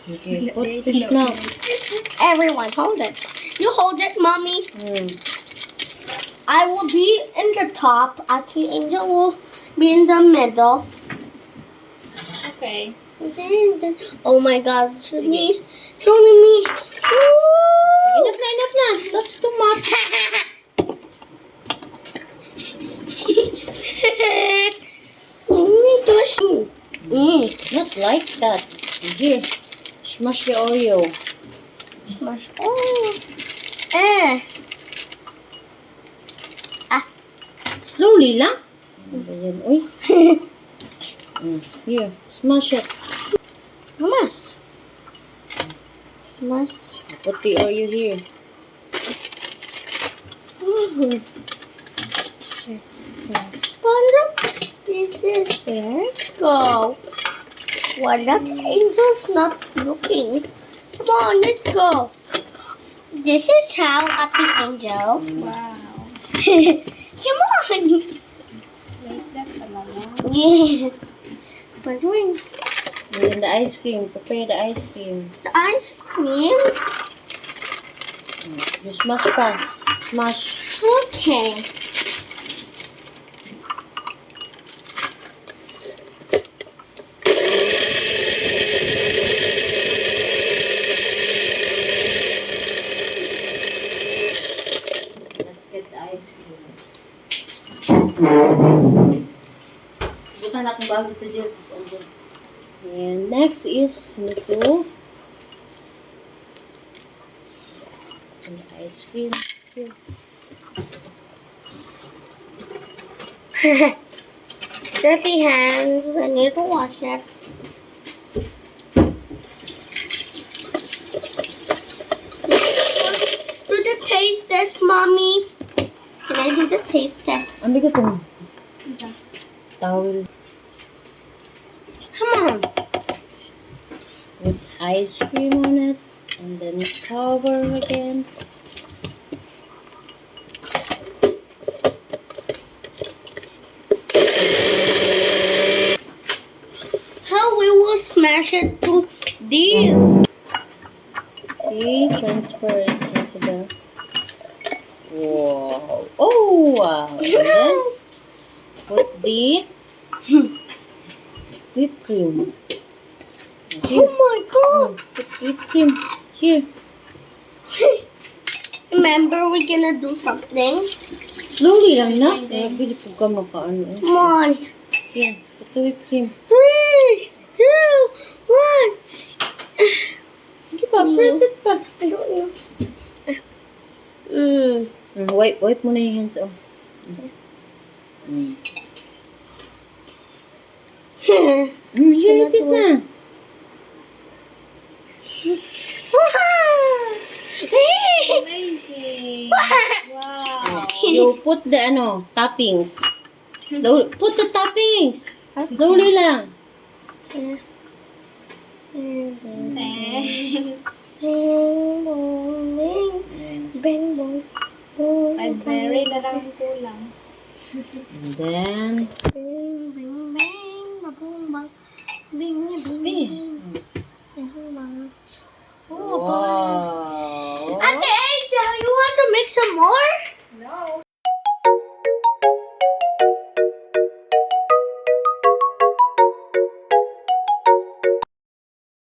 Okay, put fish now. Everyone, hold it. You hold it, mommy. I will be in the top. Ate Angel will be in the middle. Okay. Oh my God, it's me. It's only me. Enough na. That's too much. Not like that. Here, smash the Oreo. Smash. Oh. Slowly lang. Ano ba yan? Uy. Here, smash it. Smash. Smash. Put the Oreo here. Let's just look. This is it. Go. Why that angel's not looking? Come on, let's go. This is how Ate Angel. Wow. Come on. Wait, that talaga. Yeah. We're doing And then the ice cream. Prepare the ice cream. the ice cream. You smash pa. Smash. Okay. Let's get the ice cream. Bukan akong bago ito dyan. And next is nito. And ice cream. Here. Dirty hands. I need to wash it. Do the taste test, mommy. Can I do the taste test? Ang bigat ito. Isa. Towel. Come on. With ice cream on it. And then cover again. How we will smash it to these? Okay, transfer it into the... Wow. Oh, wow. And then put the whipped cream. Oh my God. Put whipped cream here. Remember, we're gonna do something. Slowly lang na. Kaya bili ko ka makaano. Come on. Here, put the whipped cream. 3, 2, 1. Sige pa, press it pa. I don't know. Wipe mo na yung hands. Oh. Here it is na. Amazing. Wow. You put the toppings. Put the toppings. Slowly lang. Red-berry na lang ang kulang. And then, wow. Ate Angel, you want to make some more?